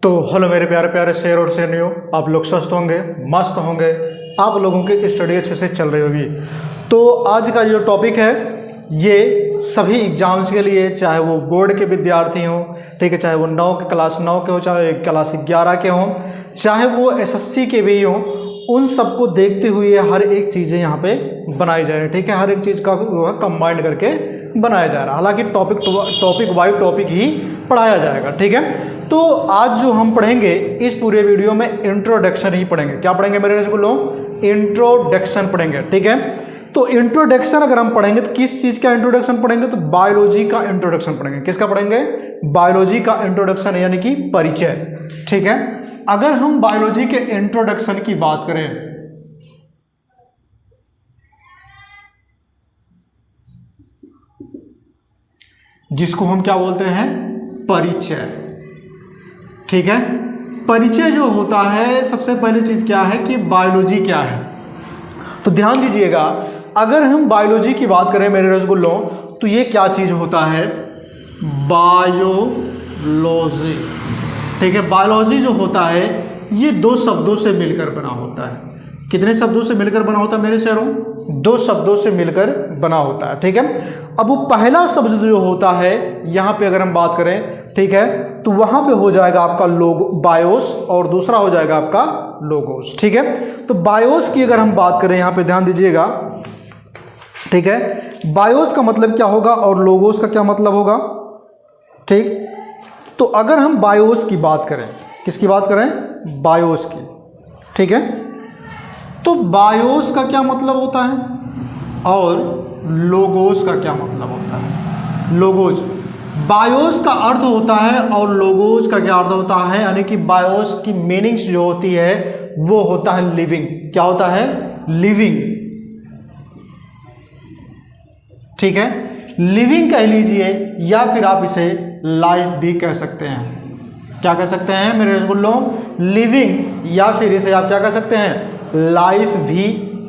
तो हेलो मेरे प्यारे प्यारे शेर और शेरनियों, आप लोग स्वस्थ होंगे, मस्त होंगे, आप लोगों की स्टडी अच्छे से चल रही होगी। तो आज का जो टॉपिक है ये सभी एग्जाम्स के लिए, चाहे वो बोर्ड के विद्यार्थी हों, ठीक है, चाहे वो क्लास 9 के हों, चाहे क्लास 11 के हों, चाहे वो एसएससी के भी हों, उन सबको देखते हुए हर एक चीज़ें यहाँ पे बनाई जा रही है। ठीक है, हर एक चीज़ का कंबाइंड करके बनाया जा रहा है। हालांकि टॉपिक वाइज टॉपिक ही पढ़ाया जाएगा। ठीक है, तो आज जो हम पढ़ेंगे इस पूरे वीडियो में इंट्रोडक्शन ही पढ़ेंगे। क्या पढ़ेंगे मेरे लोग? इंट्रोडक्शन पढ़ेंगे। ठीक है, तो इंट्रोडक्शन अगर हम पढ़ेंगे तो किस चीज़ का इंट्रोडक्शन पढ़ेंगे? तो बायोलॉजी का इंट्रोडक्शन पढ़ेंगे। किसका पढ़ेंगे? बायोलॉजी का इंट्रोडक्शन, यानी कि परिचय। ठीक है, अगर हम बायोलॉजी के इंट्रोडक्शन की बात करें जिसको हम क्या बोलते हैं? परिचय। ठीक है, परिचय जो होता है, सबसे पहली चीज क्या है कि बायोलॉजी क्या है। तो ध्यान दीजिएगा, अगर हम बायोलॉजी की बात करें मेरे रसगुल्लों, तो ये क्या चीज होता है? बायोलॉजी। ठीक है, बायोलॉजी जो होता है ये दो शब्दों से मिलकर बना होता है। कितने शब्दों से मिलकर बना होता है मेरे शहरों? दो शब्दों से मिलकर बना होता है। ठीक है, अब वो पहला शब्द जो होता है यहाँ पे अगर हम बात करें, ठीक है, तो वहां पे हो जाएगा आपका लोगो, बायोस, और दूसरा हो जाएगा आपका लोगोस। ठीक है, तो बायोस की अगर हम बात करें, यहाँ पे ध्यान दीजिएगा, ठीक है, बायोस का मतलब क्या होगा और लोगोस का क्या मतलब होगा? ठीक, तो अगर हम बायोस की बात करें, किसकी बात करें? बायोस की। ठीक है, तो बायोस का क्या मतलब होता है और लोगोस का क्या मतलब होता है? लोगोस, बायोस का अर्थ होता है और लोगोस का क्या अर्थ होता है, यानी कि बायोस की मीनिंग्स जो होती है वो होता है लिविंग। क्या होता है? लिविंग। ठीक है, लिविंग कह लीजिए या फिर आप इसे लाइफ भी कह सकते हैं। क्या कह सकते हैं मेरे रसगुल्लों? लिविंग, या फिर इसे आप क्या कह सकते हैं? लाइफ भी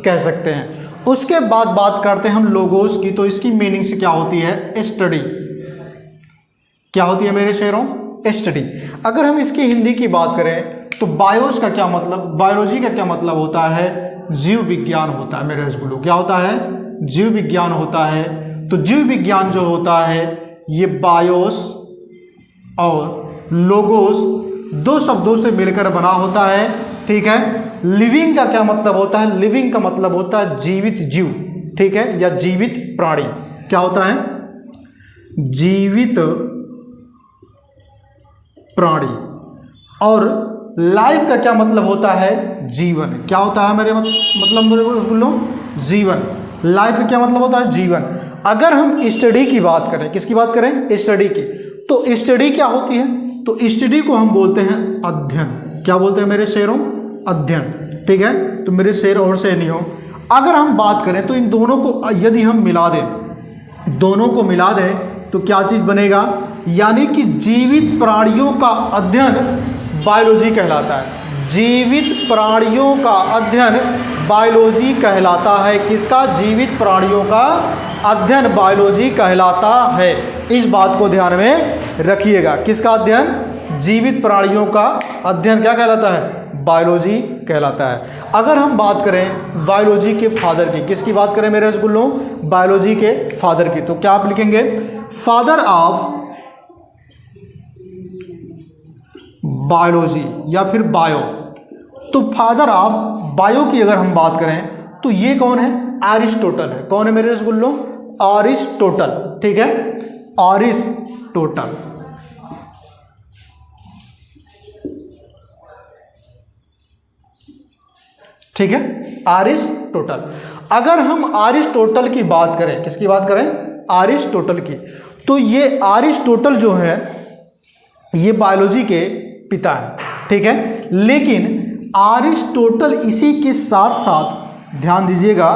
कह सकते हैं। उसके बाद बात करते हैं हम लोगोस की। तो इसकी मीनिंग्स क्या होती है? स्टडी। क्या होती है मेरे शेरों? स्टडी। अगर हम इसकी हिंदी की बात करें तो बायोस का क्या मतलब, बायोलॉजी का क्या मतलब होता है? जीव विज्ञान होता है मेरे रसगुल्लों। क्या होता है? जीव विज्ञान होता है। तो जीव विज्ञान जो होता है ये बायोस और लोगोस दो शब्दों से मिलकर बना होता है। ठीक है, लिविंग का क्या मतलब होता है? लिविंग का मतलब होता है जीवित जीव। ठीक है, या जीवित प्राणी। क्या होता है? जीवित प्राणी। और लाइफ का क्या मतलब होता है? जीवन। क्या होता है मेरे मतलब मेरे बोलो? जीवन। लाइफ का क्या मतलब होता है? जीवन। अगर हम स्टडी की बात करें, किसकी बात करें? स्टडी की। तो स्टडी क्या होती है? तो स्टडी को हम बोलते हैं अध्ययन। क्या बोलते हैं मेरे शेरों? अध्ययन। ठीक है, तो मेरे शेर और शेर नहीं हो। अगर हम बात करें तो इन दोनों को यदि हम मिला दें, दोनों को मिला दें तो क्या चीज बनेगा? यानी कि जीवित प्राणियों का अध्ययन बायोलॉजी कहलाता है। जीवित प्राणियों का अध्ययन बायोलॉजी कहलाता है। किसका? जीवित प्राणियों का अध्ययन बायोलॉजी कहलाता है। इस बात को ध्यान में रखिएगा। किसका अध्ययन? जीवित प्राणियों का अध्ययन क्या कहलाता है? बायोलॉजी कहलाता है। अगर हम बात करें बायोलॉजी के फादर की, किसकी बात करें मेरे रसगुल्लों? बायोलॉजी के फादर की। तो क्या आप लिखेंगे? फादर ऑफ बायोलॉजी या फिर बायो। तो फादर ऑफ बायो की अगर हम बात करें तो ये कौन है? अरिस्टोटल है। कौन है मेरे रसगुल्लों? अरिस्टोटल। ठीक है, अरिस्टोटल। ठीक है, अरिस्टोटल। अगर हम अरिस्टोटल की बात करें, किसकी बात करें? अरिस्टोटल की। तो ये अरिस्टोटल जो है ये बायोलॉजी के पिता है। ठीक है, लेकिन अरिस्टोटल इसी के साथ साथ, ध्यान दीजिएगा,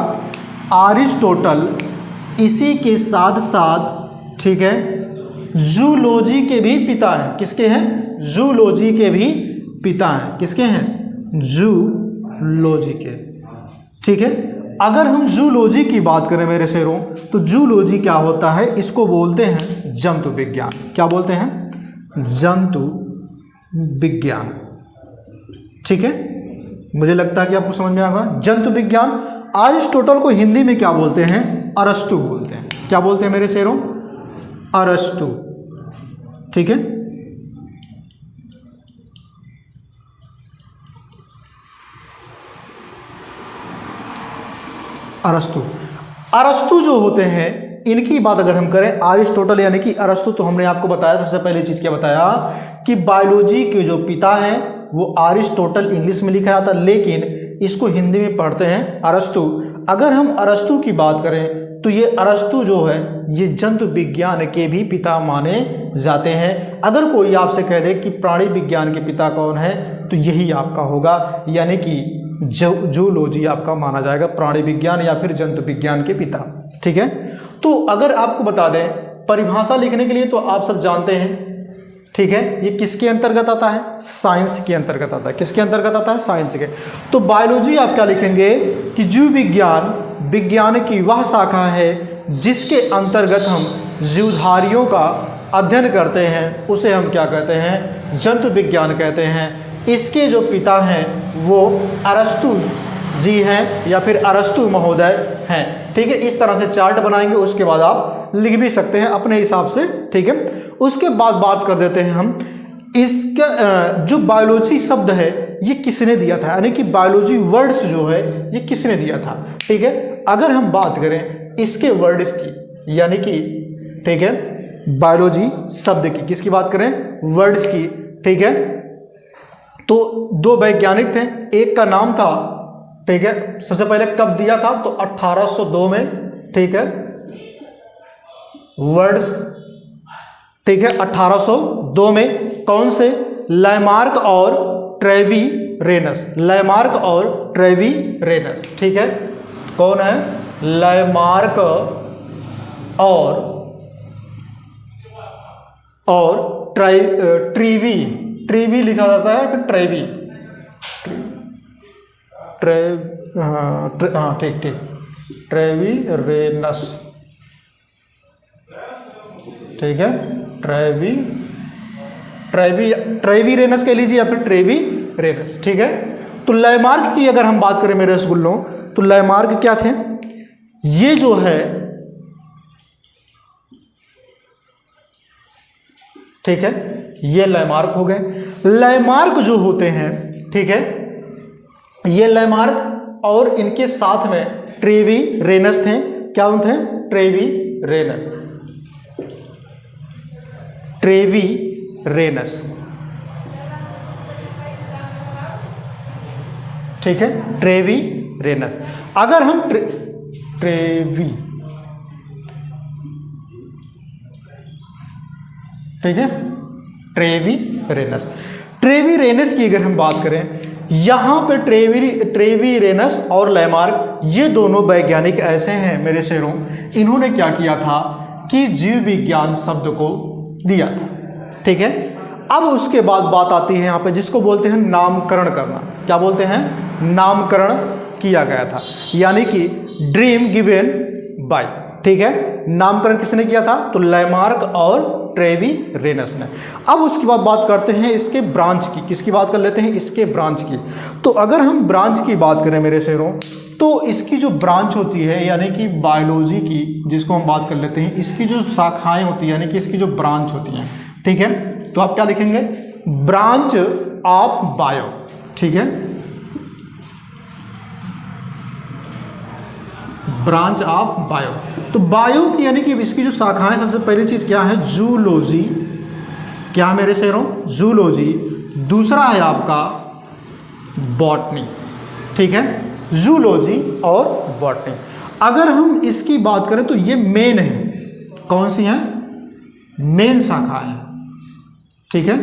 अरिस्टोटल इसी के साथ साथ, ठीक है, जूलॉजी के भी पिता हैं। किसके हैं? जूलॉजी के भी पिता हैं। किसके हैं? जूलॉजी के। ठीक है, अगर हम जूलॉजी की बात करें मेरे शेरों, तो जूलॉजी क्या होता है? इसको बोलते हैं जंतु विज्ञान। क्या बोलते हैं? जंतु विज्ञान। ठीक है, मुझे लगता है कि आपको समझ में आएगा। जंतु विज्ञान। अरिस्टोटल को हिंदी में क्या बोलते हैं? अरस्तु बोलते हैं। क्या बोलते हैं मेरे शेरों? अरस्तु। ठीक है, अरस्तु। अरस्तु जो होते हैं, इनकी बात अगर हम करें, अरिस्टोटल यानी कि अरस्तु, तो हमने आपको बताया सबसे पहले चीज़ क्या बताया कि बायोलॉजी के जो पिता हैं वो अरिस्टोटल इंग्लिश में लिखा जाता है, लेकिन इसको हिंदी में पढ़ते हैं अरस्तु। अगर हम अरस्तु की बात करें तो ये अरस्तु जो है ये जंतु विज्ञान के भी पिता माने जाते हैं। अगर कोई आपसे कह दे कि प्राणी विज्ञान के पिता कौन है तो यही आपका होगा, यानी कि जूलॉजी आपका माना जाएगा, प्राणी विज्ञान या फिर जंतु विज्ञान के पिता। ठीक है, तो अगर आपको बता दें परिभाषा लिखने के लिए, तो आप सब जानते हैं, ठीक है, ये किसके अंतर्गत आता है? साइंस के अंतर्गत आता है। किसके अंतर्गत आता है? साइंस के। तो बायोलॉजी आप क्या लिखेंगे कि जीव विज्ञान विज्ञान की वह शाखा है जिसके अंतर्गत हम जीवधारियों का अध्ययन करते हैं, उसे हम क्या कहते हैं? जंतु विज्ञान कहते हैं। इसके जो पिता हैं वो अरस्तु जी हैं या फिर अरस्तु महोदय हैं। ठीक है, इस तरह से चार्ट बनाएंगे, उसके बाद आप लिख भी सकते हैं अपने हिसाब से। ठीक है, उसके बाद बात कर देते हैं हम इसका जो बायोलॉजी शब्द है ये किसने दिया था, यानी कि बायोलॉजी वर्ड्स जो है ये किसने दिया था। ठीक है, अगर हम बात करें इसके वर्ड्स की, यानी कि ठीक है बायोलॉजी शब्द की, किसकी बात करें? वर्ड्स की। ठीक है, तो दो वैज्ञानिक थे, एक का नाम था, ठीक है, सबसे पहले कब दिया था तो 1802 में। ठीक है, वर्ड्स, ठीक है, 1802 में। कौन से? लैमार्क और ट्रेवीरेनस। लैमार्क और ट्रेवीरेनस। ठीक है, कौन है? लैमार्क और ट्रीवी लिखा जाता है, फिर ट्रेवी, हाँ ठीक ठीक, ट्रेवीरेनस। ठीक है, ट्रेवीरेनस कह लीजिए या फिर ट्रेवीरेनस। ठीक है, तो लैमार्क की अगर हम बात करें मेरे रसगुल्लों, तो लैमार्क क्या थे? ये जो है, ठीक है, ये लैमार्क हो गए। लैमार्क जो होते हैं, ठीक है, ये लैमार्क और इनके साथ में ट्रेवीरेनस थे। क्या थे? ट्रेवीरेनस। ठीक है, ट्रेवीरेनस। अगर हम ठीक है, ट्रेवीरेनस की अगर हम बात करें, यहाँ पे ट्रेवीरेनस और लैमार्क ये दोनों वैज्ञानिक ऐसे हैं मेरे शेरों, इन्होंने क्या किया था कि जीव विज्ञान शब्द को दिया था। ठीक है, अब उसके बाद बात आती है यहाँ पे जिसको बोलते हैं नामकरण करना। क्या बोलते हैं? नामकरण किया गया था, यानी कि ड्रीम गिवन बाय। ठीक है, नामकरण किसने किया था? तो लैमार्क और ट्रेवीरेनस ने। अब उसके बाद बात करते हैं इसके ब्रांच की। किसकी बात कर लेते हैं? इसके ब्रांच की। तो अगर हम ब्रांच की बात करें मेरे शेरों, तो इसकी जो ब्रांच होती है, यानी कि बायोलॉजी की जिसको हम बात कर लेते हैं, इसकी जो शाखाएं होती हैं, यानी कि इसकी जो ब्रांच होती हैं, ठीक है, तो आप क्या लिखेंगे? Branch of bio. ठीक है, ब्रांच ऑफ बायो। तो बायो की यानी कि इसकी जो शाखाएं, सबसे पहली चीज क्या है? जूलॉजी। क्या मेरे शेरों? जूलॉजी। दूसरा है आपका बॉटनी। ठीक है, जूलॉजी और बॉटनी। अगर हम इसकी बात करें तो ये मेन है। कौन सी हैं? मेन शाखाएं हैं। ठीक है,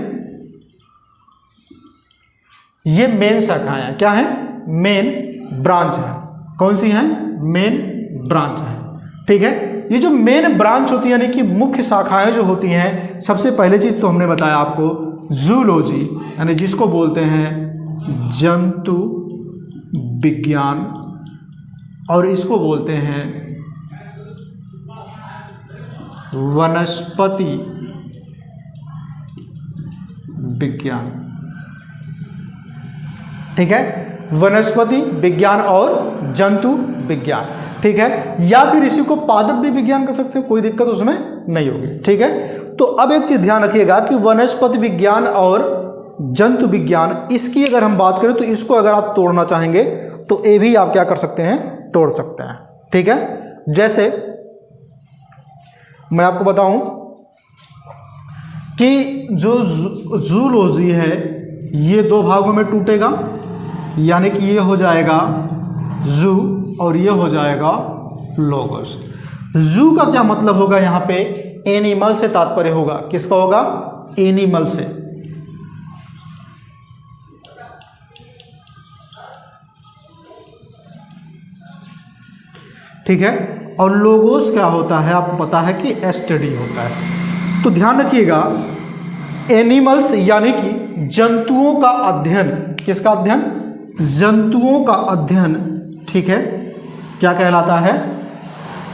ये मेन शाखाएं हैं। क्या है? मेन ब्रांच है। कौन सी हैं? मेन ब्रांच है। ठीक है, ये जो मेन ब्रांच होती है यानी कि मुख्य शाखाएं जो होती हैं, सबसे पहले चीज तो हमने बताया आपको जूलॉजी, यानी जिसको बोलते हैं जंतु विज्ञान, और इसको बोलते हैं वनस्पति विज्ञान। ठीक है, वनस्पति विज्ञान और जंतु विज्ञान। ठीक है, या फिर इसी को पादप भी विज्ञान कर सकते हो, कोई दिक्कत उसमें नहीं होगी। ठीक है, तो अब एक चीज ध्यान रखिएगा कि वनस्पति विज्ञान और जंतु विज्ञान, इसकी अगर हम बात करें तो इसको अगर आप तोड़ना चाहेंगे तो ये भी आप क्या कर सकते हैं, तोड़ सकते हैं। ठीक है, जैसे मैं आपको बताऊं कि जो जूलॉजी है ये दो भागों में टूटेगा, यानी कि ये हो जाएगा जू और ये हो जाएगा लोगोस। जू का क्या मतलब होगा, यहाँ पे एनिमल से तात्पर्य होगा, किसका होगा, एनिमल से। ठीक है, और लोगोस क्या होता है आपको पता है कि स्टडी होता है। तो ध्यान रखिएगा, एनिमल्स यानी कि जंतुओं का अध्ययन, किसका अध्ययन, जंतुओं का अध्ययन। ठीक है, क्या कहलाता है,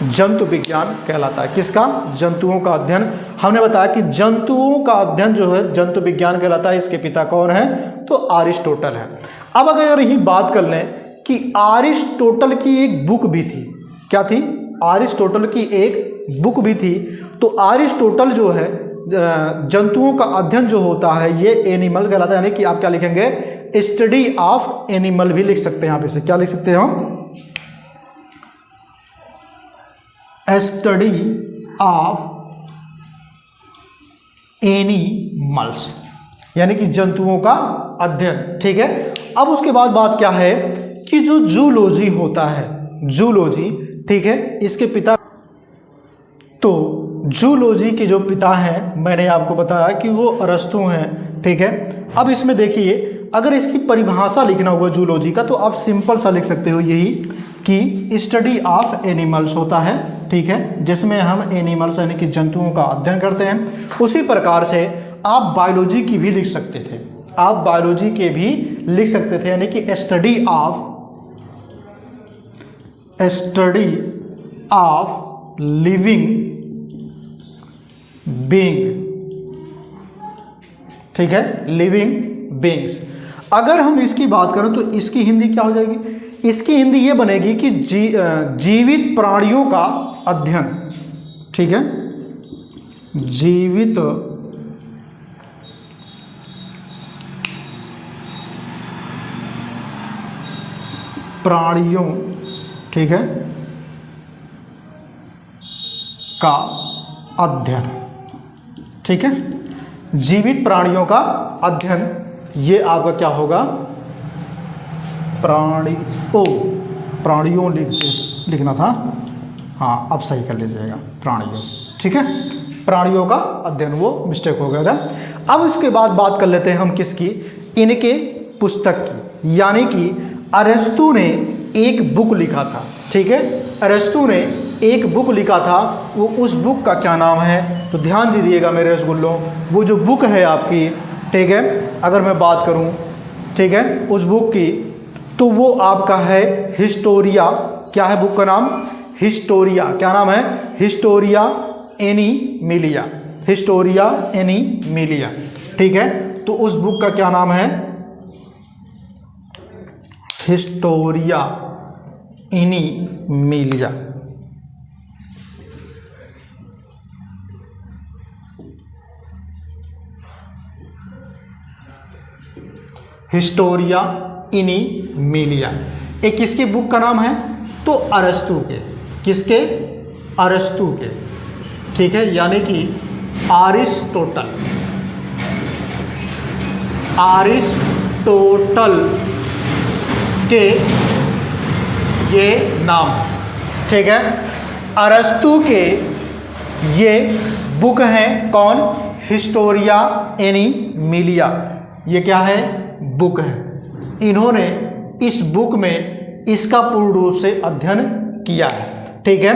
जंतु विज्ञान कहलाता है। किसका, जंतुओं का अध्ययन। हमने बताया कि जंतुओं का अध्ययन जो है जंतु विज्ञान कहलाता है। इसके पिता कौन है, तो अरिस्टोटल है। अब अगर यही बात कर लें कि अरिस्टोटल की एक बुक भी थी, क्या थी, अरिस्टोटल की एक बुक भी थी। तो अरिस्टोटल जो है जंतुओं का अध्ययन जो होता है ये एनिमल कहलाता है, यानी कि आप क्या लिखेंगे, स्टडी ऑफ एनिमल भी लिख सकते हैं। आप इसे क्या लिख सकते हो, स्टडी ऑफ एनिमल्स, यानी कि जंतुओं का अध्ययन। ठीक है, अब उसके बाद बात क्या है कि जो जूलॉजी होता है, जूलॉजी, ठीक है, इसके पिता, तो जूलॉजी के जो पिता हैं मैंने आपको बताया कि वो अरस्तु हैं। ठीक है, अब इसमें देखिए अगर इसकी परिभाषा लिखना हुआ जूलॉजी का तो आप सिंपल सा लिख सकते हो यही कि स्टडी ऑफ एनिमल्स होता है। ठीक है, जिसमें हम एनिमल्स यानी कि जंतुओं का अध्ययन करते हैं। उसी प्रकार से आप बायोलॉजी की भी लिख सकते थे, आप बायोलॉजी के भी लिख सकते थे, यानी कि स्टडी ऑफ लिविंग बीइंग। ठीक है, लिविंग बीइंग्स। अगर हम इसकी बात करें तो इसकी हिंदी क्या हो जाएगी, इसकी हिंदी ये बनेगी कि जीवित प्राणियों का अध्ययन। ठीक है, जीवित प्राणियों, ठीक है, का अध्ययन। ठीक है, जीवित प्राणियों का अध्ययन, ये आपका क्या होगा, प्राणियों लिखना था, हाँ अब सही कर लीजिएगा, प्राणियों। ठीक है, प्राणियों का अध्ययन, वो मिस्टेक हो गया था। अब इसके बाद बात कर लेते हैं हम किसकी, इनके पुस्तक की, यानी कि अरस्तु ने एक बुक लिखा था। ठीक है, अरस्तु ने एक बुक लिखा था, वो उस बुक का क्या नाम है, तो ध्यान दीजिएगा मेरे रसगुल्लों, वो जो बुक है आपकी, ठीक है, अगर मैं बात करूं, ठीक है, उस बुक की, तो वो आपका है हिस्टोरिया। क्या है बुक का नाम, हिस्टोरिया। क्या नाम है, हिस्टोरिया एनिमिलिया, हिस्टोरिया एनिमिलिया। ठीक है, तो उस बुक का क्या नाम है, हिस्टोरिया एनिमिलिया। हिस्टोरिया एनिमिलिया एक किसकी बुक का नाम है, तो अरस्तु के, किसके, अरस्तु के। ठीक है, यानी कि अरिस्टोटल, अरिस्टोटल के ये नाम। ठीक है, अरस्तु के ये बुक हैं, कौन, हिस्टोरिया एनिमिलिया। ये क्या है, बुक है। इन्होंने इस बुक में इसका पूर्ण रूप से अध्ययन किया है। ठीक है,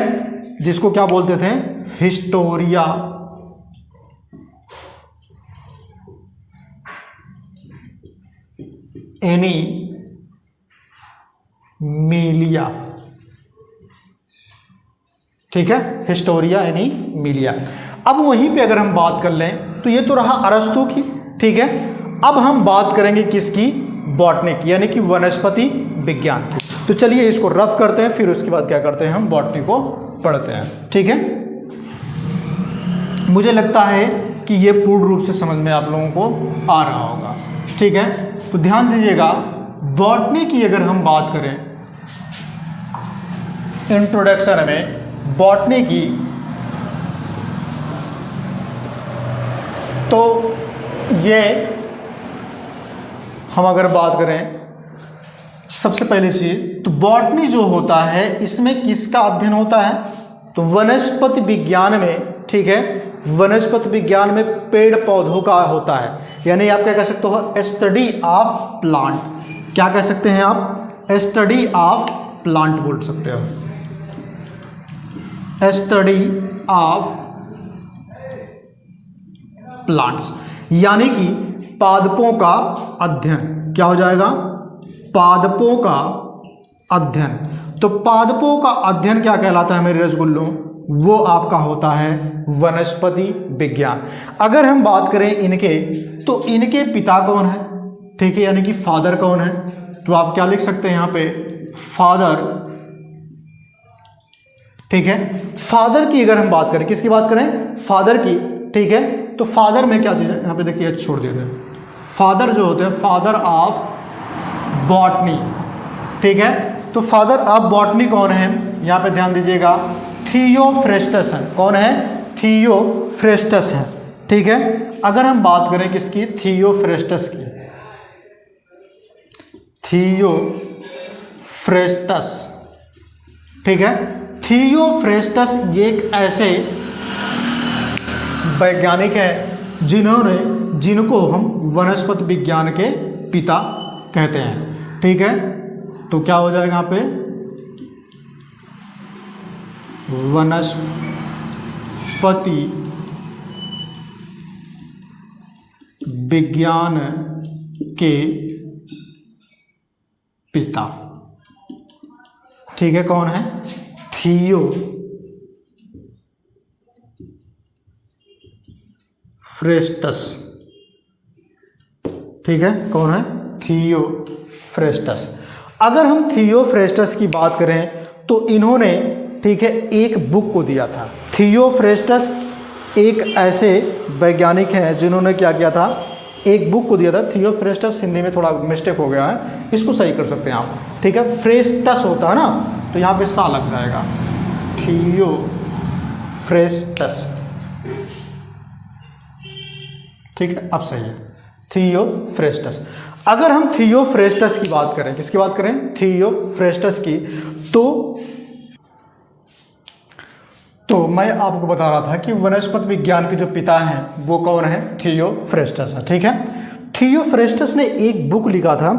जिसको क्या बोलते थे, हिस्टोरिया एनिमिलिया। ठीक है, हिस्टोरिया एनिमिलिया। अब वहीं पे अगर हम बात कर लें तो ये तो रहा अरस्तु की, ठीक है। अब हम बात करेंगे किसकी, बॉटनी की, यानी कि वनस्पति विज्ञान की। तो चलिए इसको रफ करते हैं, फिर उसके बाद क्या करते हैं, हम बॉटनी को पढ़ते हैं, ठीक है। मुझे लगता है कि ये पूर्ण रूप से समझ में आप लोगों को आ रहा होगा, ठीक है। तो ध्यान दीजिएगा, बॉटनी की अगर हम बात करें इंट्रोडक्शन में बॉटनी की, तो ये हम अगर बात करें सबसे पहले चीज, तो बॉटनी जो होता है इसमें किसका अध्ययन होता है, तो वनस्पति विज्ञान में, ठीक है, वनस्पति विज्ञान में पेड़ पौधों का होता है। यानी आप क्या कह सकते हो, स्टडी ऑफ प्लांट। क्या कह सकते हैं आप, स्टडी ऑफ प्लांट बोल सकते हो, स्टडी ऑफ प्लांट्स, यानी कि पादपों का अध्ययन। क्या हो जाएगा, पादपों का अध्ययन। तो पादपों का अध्ययन क्या कहलाता है मेरे रसगुल्लों, वो आपका होता है वनस्पति विज्ञान। अगर हम बात करें इनके, तो इनके पिता कौन है, ठीक है, यानी कि फादर कौन है, तो आप क्या लिख सकते हैं यहाँ पे, फादर, ठीक है। फादर की अगर हम बात करें, किसकी बात करें, फादर की, ठीक है। तो फादर में क्या चीज़ है, यहाँ पे देखिए छोड़ देते हैं, फादर जो होते हैं, फादर ऑफ बॉटनी, ठीक है। तो फादर ऑफ बॉटनी कौन है, यहाँ पे ध्यान दीजिएगा, थियोफ्रेस्टस है। कौन है, थियोफ्रेस्टस है, ठीक है। अगर हम बात करें किसकी, थियोफ्रेस्टस की, थियोफ्रेस्टस, ठीक है। थियोफ्रेस्टस ये एक ऐसे वैज्ञानिक हैं जिनको हम वनस्पति विज्ञान के पिता कहते हैं, ठीक है। तो क्या हो जाएगा यहाँ पे, वनस्पति विज्ञान के पिता, ठीक है। कौन है, थियोफ्रेस्टस, ठीक है। कौन है, थियोफ्रेस्टस। अगर हम थियोफ्रेस्टस की बात करें तो इन्होंने, ठीक है, एक बुक को दिया था। थियोफ्रेस्टस एक ऐसे वैज्ञानिक हैं जिन्होंने क्या किया था, एक बुक को दिया था। थियोफ्रेस्टस हिंदी में थोड़ा मिस्टेक हो गया है, इसको सही कर सकते हैं आप, ठीक है। फ्रेस्टस होता है ना, तो यहाँ पे सा लग जाएगा, थियोफ्रेस्टस, ठीक है, अब सही है, थियोफ्रेस्टस। अगर हम थियोफ्रेस्टस की बात करें, किसकी बात करें, थियोफ्रेस्टस की, तो मैं आपको बता रहा था कि वनस्पति विज्ञान के जो पिता हैं वो कौन है, थियोफ्रेस्टस है, ठीक है। थियोफ्रेस्टस ने एक बुक लिखा था,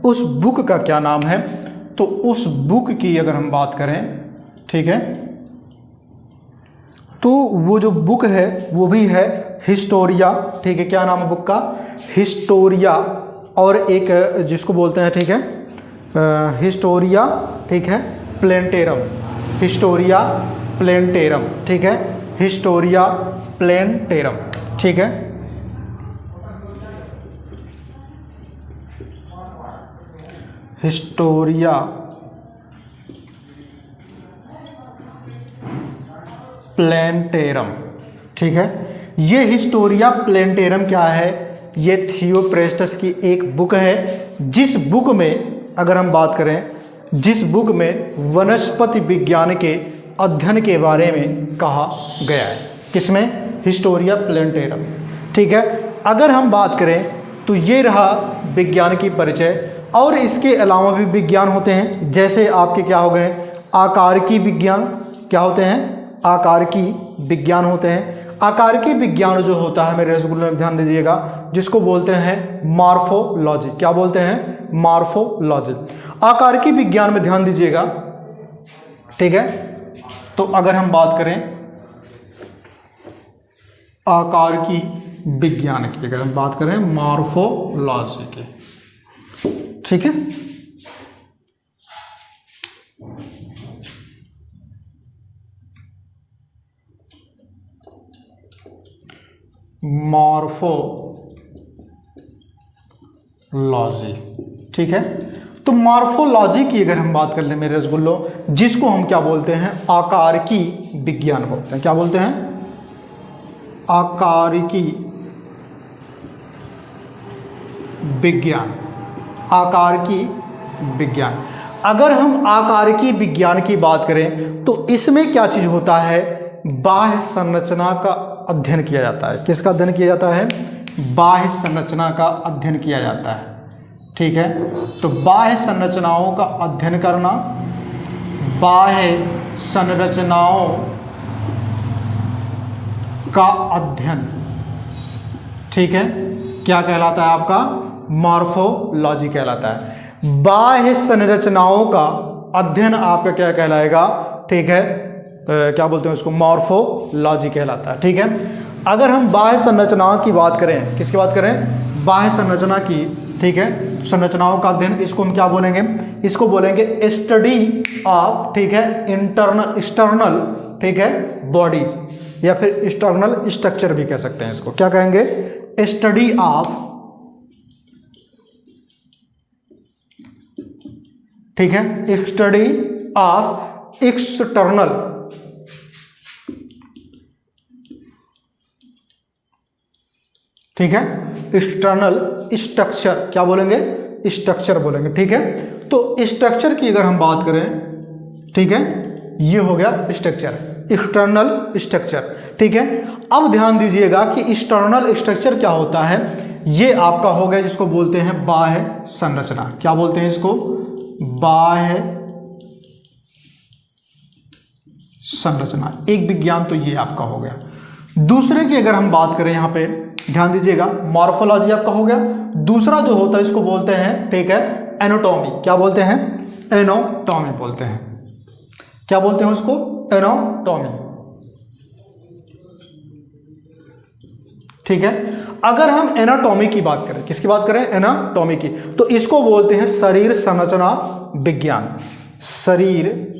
उस बुक का क्या नाम है, तो उस बुक की अगर हम बात करें, ठीक है, तो वो जो बुक है वो भी है हिस्टोरिया, ठीक है। क्या नाम है बुक का, हिस्टोरिया, और एक जिसको बोलते हैं, ठीक है, हिस्टोरिया, ठीक है, प्लेंटेरम, हिस्टोरिया प्लेंटेरम, ठीक है, हिस्टोरिया प्लेंटेरम, ठीक है। हिस्टोरिया प्लेंटेरम, ठीक है। ये हिस्टोरिया प्लेंटेरम क्या है, ये थियोफ्रेस्टस की एक बुक है, जिस बुक में अगर हम बात करें, जिस बुक में वनस्पति विज्ञान के अध्ययन के बारे में कहा गया है, किसमें, हिस्टोरिया प्लेंटेरम, ठीक है। अगर हम बात करें तो ये रहा विज्ञान की परिचय, और इसके अलावा भी विज्ञान होते हैं, जैसे आपके क्या हो गए, आकारकी विज्ञान, क्या होते हैं, आकारकी विज्ञान होते हैं। आकारकी विज्ञान जो होता है मेरे रसगुल्ले में ध्यान दीजिएगा, जिसको बोलते हैं मॉर्फोलॉजी, क्या बोलते हैं, मॉर्फोलॉजी। आकारकी विज्ञान में ध्यान दीजिएगा, ठीक है। तो अगर हम बात करें आकारकी विज्ञान की, अगर हम बात करें मॉर्फोलॉजी की, ठीक है। Morphology morphology. ठीक है, तो मॉर्फोलॉजी की अगर हम बात कर लें मेरे रसगुल्लो, जिसको हम क्या बोलते हैं, आकारिकी विज्ञान बोलते हैं। क्या बोलते हैं, आकारिकी विज्ञान। आकारिकी विज्ञान, अगर हम आकारिकी विज्ञान की बात करें तो इसमें क्या चीज होता है, बाह्य संरचना का अध्ययन किया जाता है। किसका अध्ययन किया जाता है, बाह्य संरचना का अध्ययन किया जाता है। ठीक है, तो बाह्य संरचनाओं का अध्ययन करना, बाह्य संरचनाओं का अध्ययन, ठीक है, क्या कहलाता है आपका, मॉर्फोलॉजी कहलाता है। बाह्य संरचनाओं का अध्ययन आपका क्या कहलाएगा, ठीक है, क्या बोलते हैं उसको, मॉर्फोलॉजी कहलाता है। ठीक है, अगर हम बाह्य संरचनाओं की बात करें, किसकी बात करें, बाह्य संरचना की, ठीक है, संरचनाओं का अध्ययन, इसको हम क्या बोलेंगे, इसको बोलेंगे स्टडी ऑफ, ठीक है, इंटरनल एक्सटर्नल, ठीक है, बॉडी, या फिर एक्सटर्नल स्ट्रक्चर भी कह सकते हैं इसको। क्या कहेंगे, स्टडी ऑफ, ठीक है, स्टडी ऑफ एक्सटर्नल, ठीक है, एक्सटर्नल स्ट्रक्चर, क्या बोलेंगे, स्ट्रक्चर बोलेंगे। ठीक है, तो स्ट्रक्चर की अगर हम बात करें, ठीक है, ये हो गया स्ट्रक्चर, एक्सटर्नल स्ट्रक्चर। ठीक है, अब ध्यान दीजिएगा कि एक्सटर्नल स्ट्रक्चर क्या होता है, ये आपका हो गया जिसको बोलते हैं बाह्य संरचना। क्या बोलते हैं इसको, बाह्य संरचना। एक विज्ञान तो ये आपका हो गया। दूसरे की अगर हम बात करें, यहाँ पे ध्यान दीजिएगा, मॉर्फोलॉजी आपका हो गया। दूसरा जो होता है इसको बोलते हैं, ठीक है, एनाटॉमी। क्या बोलते हैं, एनाटॉमी बोलते हैं। क्या बोलते हैं उसको, एनाटॉमी। ठीक है, अगर हम एनाटॉमी की बात करें, किसकी बात करें, एनाटॉमी की, तो इसको बोलते हैं शरीर संरचना विज्ञान। शरीर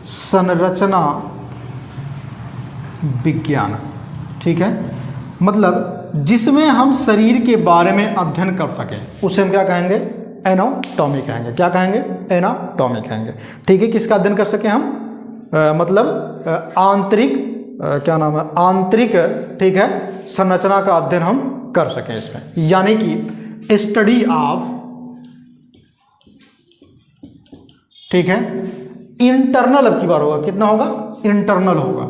संरचना विज्ञान। ठीक है, मतलब जिसमें हम शरीर के बारे में अध्ययन कर सकें, उसे हम क्या कहेंगे, एनाटॉमी कहेंगे। क्या कहेंगे, एनाटॉमी कहेंगे। ठीक है, किसका अध्ययन कर सकें हम, मतलब आंतरिक, क्या नाम है, आंतरिक, ठीक है, संरचना का अध्ययन हम कर सकें इसमें, यानी कि स्टडी ऑफ, ठीक है, इंटरनल, अब की बार होगा, कितना होगा, इंटरनल होगा।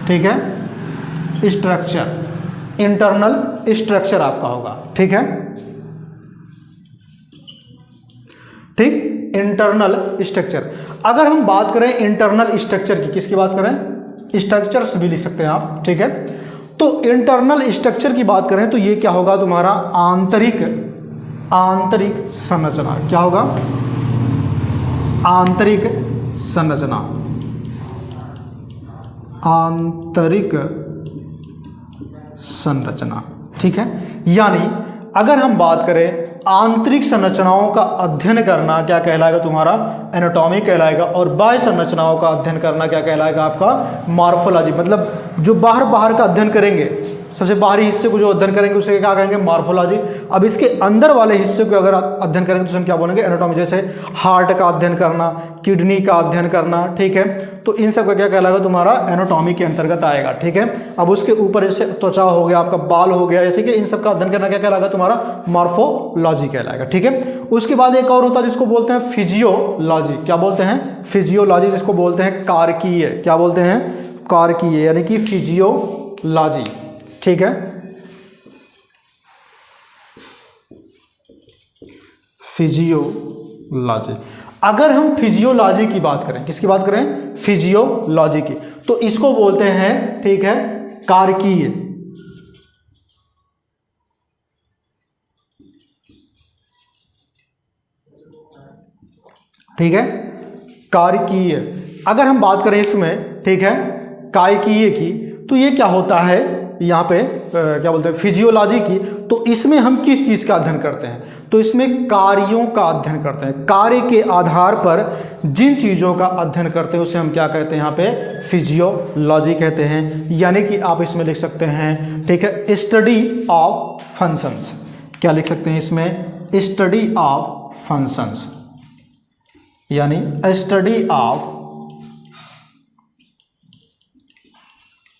ठीक है, स्ट्रक्चर, इंटरनल स्ट्रक्चर आपका होगा। ठीक है, ठीक, इंटरनल स्ट्रक्चर। अगर हम बात करें इंटरनल स्ट्रक्चर की, किसकी बात करें, स्ट्रक्चर्स भी लिख सकते हैं आप। ठीक है, तो इंटरनल स्ट्रक्चर की बात करें तो ये क्या होगा, तुम्हारा आंतरिक संरचना। क्या होगा, आंतरिक संरचना, आंतरिक संरचना। ठीक है, यानी अगर हम बात करें आंतरिक संरचनाओं का अध्ययन करना, क्या कहलाएगा तुम्हारा, एनाटॉमी कहलाएगा। और बाह्य संरचनाओं का अध्ययन करना क्या कहलाएगा आपका, मॉर्फोलॉजी। मतलब जो बाहर का अध्ययन करेंगे, सबसे बाहरी हिस्से को जो अध्ययन करेंगे उसे क्या कहेंगे, मॉर्फोलॉजी। अब इसके अंदर वाले हिस्से को अगर अध्ययन करेंगे तो हम क्या बोलेंगे, एनाटॉमी। जैसे हार्ट का अध्ययन करना, किडनी का अध्ययन करना, ठीक है, तो इन सब का क्या कहलाएगा, तुम्हारा एनाटॉमी के अंतर्गत आएगा। ठीक है, अब उसके ऊपर जैसे त्वचा हो गया, आपका बाल हो गया, ठीक है, इन सब का अध्ययन करना क्या कहलाएगा, तुम्हारा मॉर्फोलॉजी कहलाएगा। ठीक है, उसके बाद एक और होता है जिसको बोलते हैं फिजियोलॉजी। क्या बोलते हैं, फिजियोलॉजी, जिसको बोलते हैं कारकीय। क्या बोलते हैं, कारकीय, यानी कि फिजियोलॉजी। ठीक है, फिजियोलॉजी। अगर हम फिजियोलॉजी की बात करें, किसकी बात करें, फिजियोलॉजी की, तो इसको बोलते हैं, ठीक है, कारकीय। ठीक है, कारकीय। अगर हम बात करें इसमें, ठीक है, कायकीय की, तो ये क्या होता है, यहाँ पे क्या बोलते हैं फिजियोलॉजी की, तो इसमें हम किस चीज़ का अध्ययन करते हैं? तो इसमें कार्यों का अध्ययन करते हैं। कार्य के आधार पर जिन चीज़ों का अध्ययन करते हैं उसे हम क्या कहते हैं? यहाँ पे फिजियोलॉजी कहते हैं। यानी कि आप इसमें लिख सकते हैं, ठीक है, स्टडी ऑफ फंक्शंस। क्या लिख सकते हैं इसमें? स्टडी ऑफ फंक्शंस, यानी स्टडी ऑफ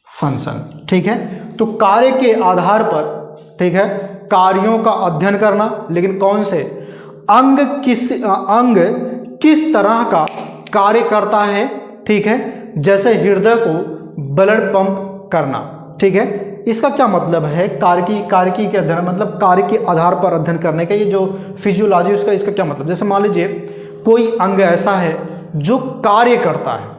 फंक्शन। ठीक है, तो कार्य के आधार पर, ठीक है, कार्यों का अध्ययन करना, लेकिन कौन से अंग किस तरह का कार्य करता है, ठीक है, जैसे हृदय को ब्लड पंप करना। ठीक है, इसका क्या मतलब है? कार्य के अध्ययन मतलब कार्य के आधार पर अध्ययन करने का, ये जो फिजियोलॉजी उसका इसका क्या मतलब? जैसे मान लीजिए कोई अंग ऐसा है जो कार्य करता है,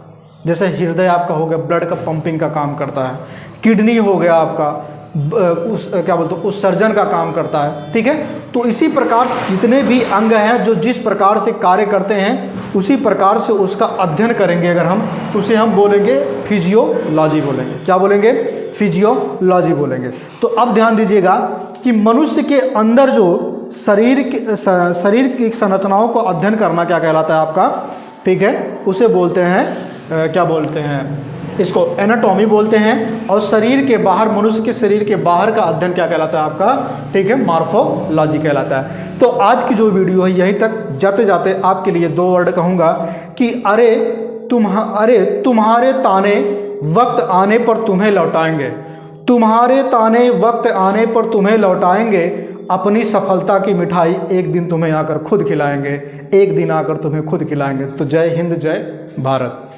जैसे हृदय आपका हो गया, ब्लड का पंपिंग का काम करता है, किडनी हो गया आपका, क्या बोलते हैं, उत्सर्जन का काम करता है। ठीक है, तो इसी प्रकार से जितने भी अंग हैं जो जिस प्रकार से कार्य करते हैं उसी प्रकार से उसका अध्ययन करेंगे अगर हम, तो उसे हम बोलेंगे फिजियोलॉजी बोलेंगे। क्या बोलेंगे? फिजियोलॉजी बोलेंगे। तो अब ध्यान दीजिएगा कि मनुष्य के अंदर जो शरीर की संरचनाओं को अध्ययन करना क्या कहलाता है आपका? ठीक है, उसे बोलते हैं क्या बोलते हैं? इसको एनाटॉमी बोलते हैं। और शरीर के बाहर, मनुष्य के शरीर के बाहर का अध्ययन क्या कहलाता है आपका? ठीक है, मॉर्फोलॉजी कहलाता है। तो आज की जो वीडियो है यहीं तक। जाते जाते आपके लिए 2 वर्ड कहूँगा कि अरे तुम्हारे ताने वक्त आने पर तुम्हें लौटाएंगे, तुम्हारे ताने वक्त आने पर तुम्हें लौटाएंगे, अपनी सफलता की मिठाई एक दिन तुम्हें आकर खुद खिलाएंगे, एक दिन आकर तुम्हें खुद खिलाएंगे। तो जय हिंद, जय भारत।